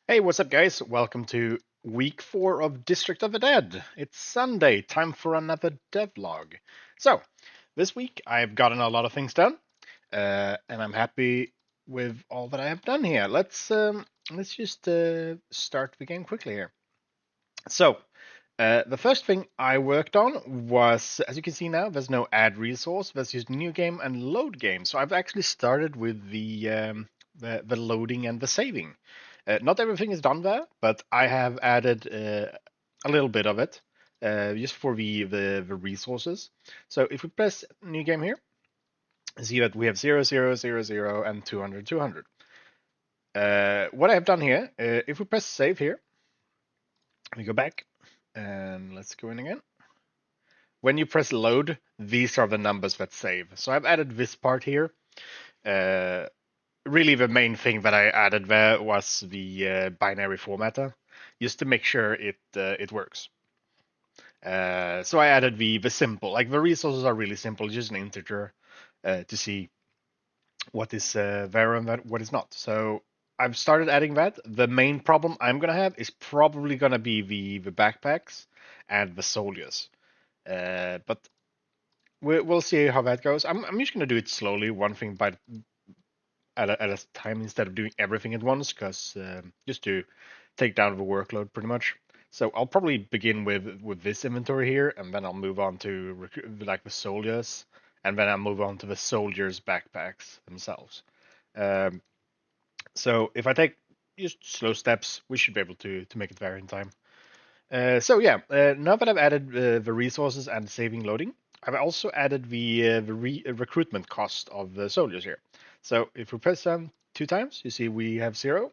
Hey, what's up, guys? Welcome to week 4 of District of the Dead. It's Sunday, time for another devlog. So, this week I've gotten a lot of things done, and I'm happy with all that I have done here. Let's just start the game quickly here. So, the first thing I worked on was, as you can see now, there's no add resource. There's just new game and load game. So I've actually started with the loading and the saving. Not everything is done there, but I have added a little bit of it just for the resources. So if we press new game here, see that we have 0, 0, 0, 0, and 200, 200. What I have done here, if we press save here, we go back and let's go in again. When you press load, these are the numbers that save. So I've added this part here. Uh, really, the main thing that I added there was the binary formatter, just to make sure it works. So I added the simple, like the resources are really simple, just an integer to see what is there and what is not. So I've started adding that. The main problem I'm gonna have is probably gonna be the backpacks and the soldiers. But we'll see how that goes. I'm just gonna do it slowly, one thing by at a time instead of doing everything at once, because just to take down the workload pretty much. So I'll probably begin with this inventory here, and then I'll move on to like the soldiers, and then I'll move on to the soldiers' backpacks themselves. Um, so if I take just slow steps, we should be able to make it there in time. So yeah, now that I've added the resources and saving loading, I've also added the recruitment cost of the soldiers here. So if we press them 2 times, you see we have 0.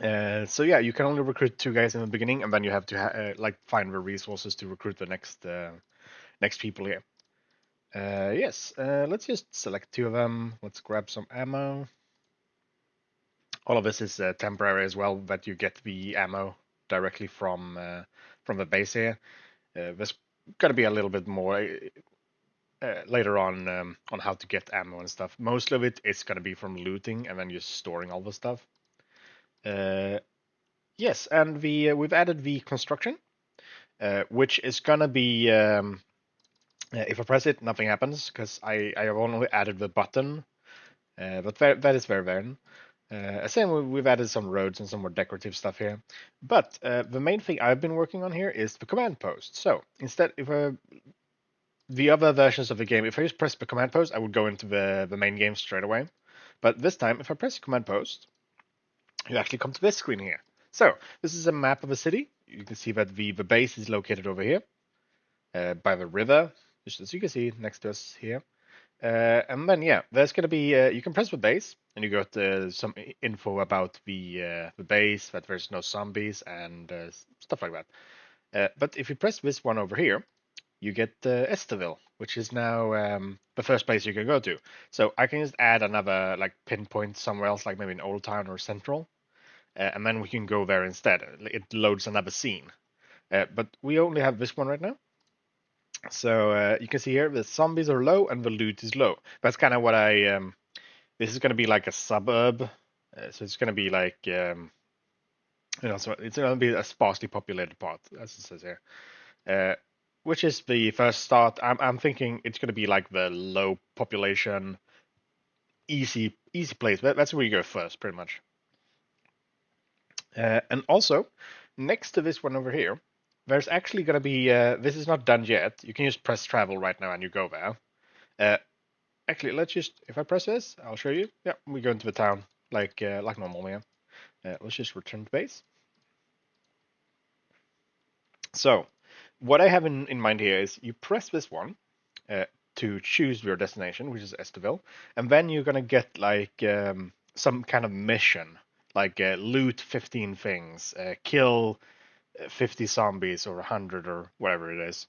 So yeah, you can only recruit 2 guys in the beginning, and then you have to like find the resources to recruit the next people here. Yes, let's just select 2 of them. Let's grab some ammo. All of this is temporary as well, that you get the ammo directly from the base here. There's going to be a little bit more later on how to get ammo and stuff. Most of it is going to be from looting and then just storing all the stuff. Uh, yes, and we've added the construction, which is going to be if I press it, nothing happens because I have only added the button, but that is very very. Same, we've added some roads and some more decorative stuff here. But the main thing I've been working on here is the command post. So instead, if the other versions of the game, if I just press the command post, I would go into the main game straight away. But this time, if I press command post, you actually come to this screen here. So this is a map of a city. You can see that the base is located over here by the river, just as you can see next to us here. And then yeah, there's gonna be you can press the base and you got some info about the base, that there's no zombies and stuff like that. But if you press this one over here, you get Esterville, which is now the first place you can go to. So I can just add another like pinpoint somewhere else, like maybe in Old Town or Central, and then we can go there instead. It loads another scene. But we only have this one right now. So you can see here the zombies are low and the loot is low. That's kind of what this is going to be like a suburb. So it's going to be like so it's going to be a sparsely populated part, as it says here. Uh, which is the first start. I'm thinking it's going to be like the low population, easy place. That's where you go first, pretty much. And also, next to this one over here, there's actually going to be. This is not done yet. You can just press travel right now and you go there. Uh, Actually, let's just. If I press this, I'll show you. Yeah, we go into the town like normal. Yeah. Let's just return to base. So, what I have in mind here is you press this one uh, to choose your destination, which is Esterville, and then you're gonna get like some kind of mission, like loot 15 things, kill 50 zombies or 100 or whatever it is,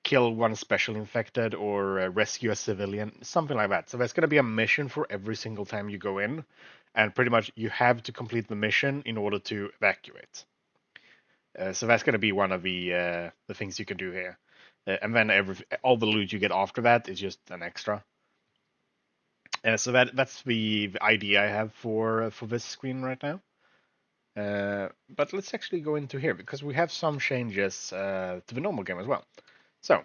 kill one special infected or rescue a civilian, something like that. So there's gonna be a mission for every single time you go in, and pretty much you have to complete the mission in order to evacuate. So that's going to be one of the things you can do here. And then all the loot you get after that is just an extra. So that's the idea I have for this screen right now. But let's actually go into here because we have some changes to the normal game as well. So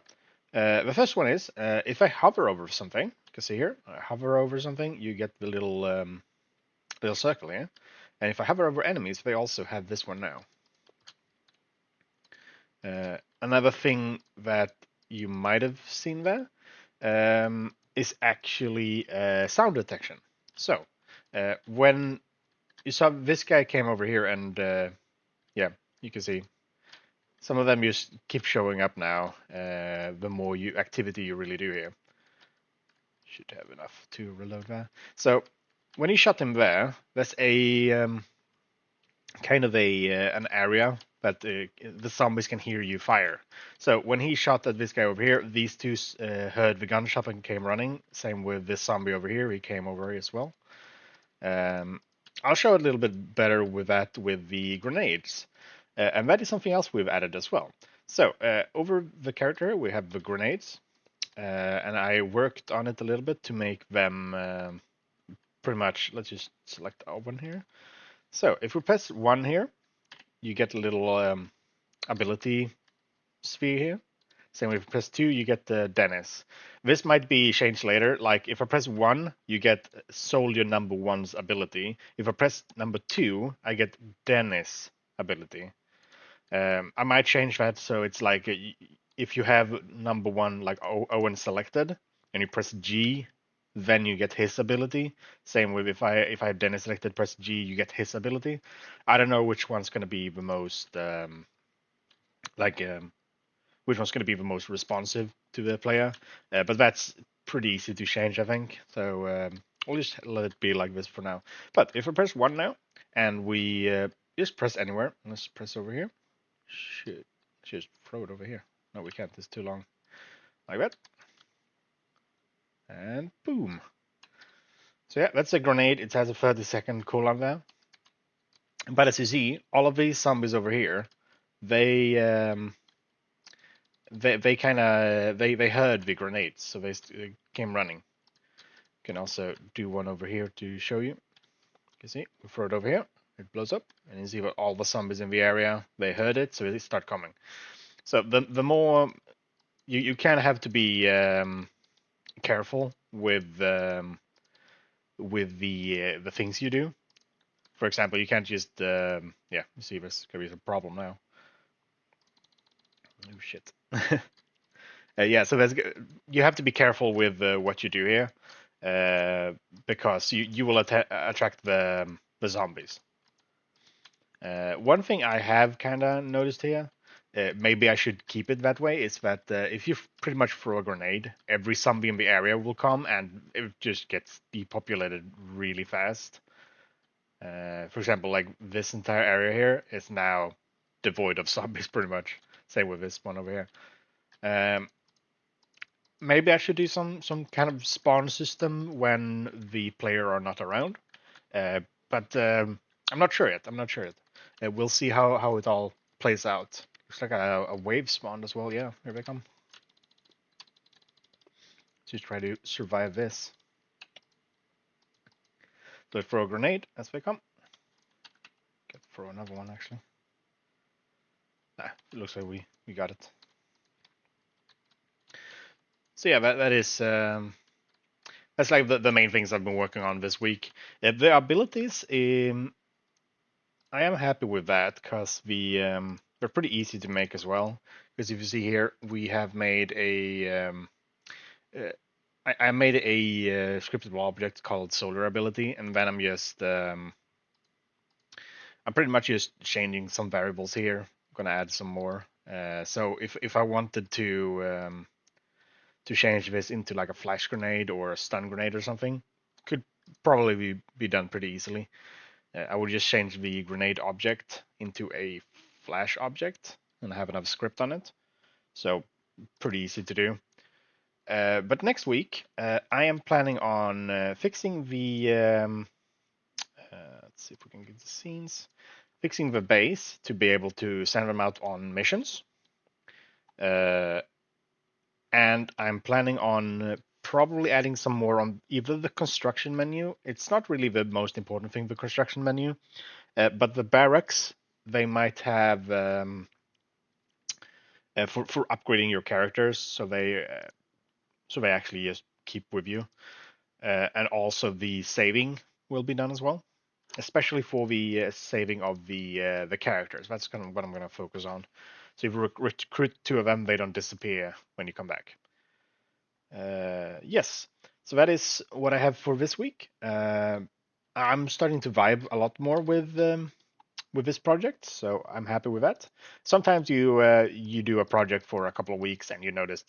the first one is if I hover over something, you can see here, I hover over something, you get the little circle here. And if I hover over enemies, they also have this one now. Another thing that you might have seen there is actually sound detection. So when you saw this guy came over here and yeah, you can see some of them just keep showing up now the more activity you really do here. Should have enough to reload there. So when you shot him there, there's a kind of an area that the zombies can hear you fire. So when he shot at this guy over here, these two heard the gunshot and came running. Same with this zombie over here, he came over here as well. I'll show a little bit better with that with the grenades. And that is something else we've added as well. So over the character, we have the grenades. And I worked on it a little bit to make them pretty much, let's just select our one here. So if we press 1 here, you get a little ability sphere here. Same if you press 2, you get the Dennis. This might be changed later. Like if I press 1, you get soldier number 1's ability. If I press number 2, I get Dennis ability. I might change that so it's like if you have number 1 like Owen selected and you press G, then you get his ability. Same with if I have Dennis selected, press G, you get his ability. I don't know which one's going to be the most like which one's going to be the most responsive to the player, but that's pretty easy to change, I think. So we'll just let it be like this for now. But if I press 1 now and we just press anywhere, let's press over here. Should just throw it over here. No, we can't. It's too long. Like that. And boom. So yeah, that's a grenade. It has a 30-second cooldown there. But as you see, all of these zombies over here, they kind of they heard the grenades, so they came running. You can also do one over here to show you. You can see, we throw it over here, it blows up, and you see what all the zombies in the area, they heard it, so they start coming. So the more you kind of have to be careful with the things you do. For example, you can't just yeah. You see, this could be a problem now. Oh shit. Yeah, so you have to be careful with what you do here, because you will attract the zombies. One thing I have kind of noticed here, maybe I should keep it that way, is that if you pretty much throw a grenade, every zombie in the area will come and it just gets depopulated really fast. For example, like this entire area here is now devoid of zombies pretty much. Same with this one over here. Maybe I should do some kind of spawn system when the player are not around. But I'm not sure yet. I'm not sure yet. We'll see how it all plays out. Looks like a wave spawned as well. Yeah, here they come. Just try to survive this. So I throw a grenade as they come. Can throw another one actually. It looks like we got it. So yeah, that is that's like the main things I've been working on this week. The abilities, I am happy with that because they're pretty easy to make as well. Because if you see here, we have made I made a scriptable object called Solar Ability, and then I'm pretty much just changing some variables here. I'm gonna add some more. So if I wanted to change this into like a flash grenade or a stun grenade or something, could probably be done pretty easily. I would just change the grenade object into a flash object and have another script on it. So pretty easy to do. But next week, I am planning on fixing the. Let's see if we can get the scenes. Fixing the base to be able to send them out on missions. And I'm planning on probably adding some more on either the construction menu. It's not really the most important thing, the construction menu, but the barracks, they might have for upgrading your characters, so they actually just keep with you, and also the saving will be done as well, especially for the saving of the characters. That's kind of what I'm going to focus on. So if you recruit two of them, they don't disappear when you come back. Yes, so that is what I have for this week. I'm starting to vibe a lot more with this project, so I'm happy with that. Sometimes you do a project for a couple of weeks and you notice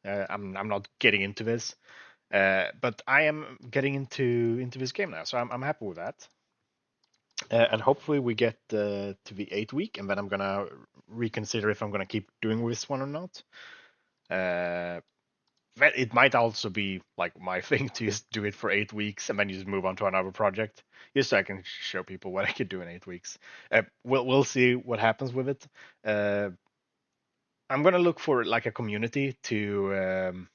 I'm not getting into this, but I am getting into this game now, so I'm happy with that. And hopefully we get to the 8th week, and then I'm gonna reconsider if I'm gonna keep doing this one or not. Uh, it might also be like my thing to just do it for 8 weeks and then you just move on to another project, just so I can show people what I could do in 8 weeks. We'll see what happens with it. I'm gonna look for like a community to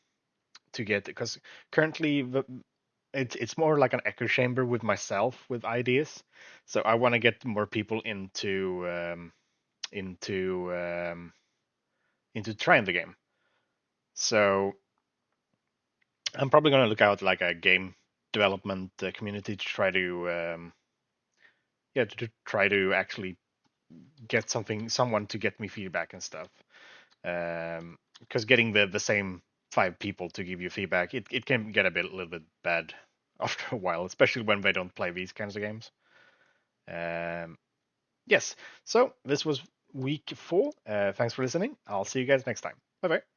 get, because currently it's more like an echo chamber with myself with ideas. So I want to get more people into into trying the game. So I'm probably going to look out like a game development community to try to to try to actually get someone to get me feedback and stuff. Because getting the same 5 people to give you feedback, it can get a little bit bad after a while, especially when they don't play these kinds of games. Um, yes, so this was week 4. Thanks for listening. I'll see you guys next time. Bye bye.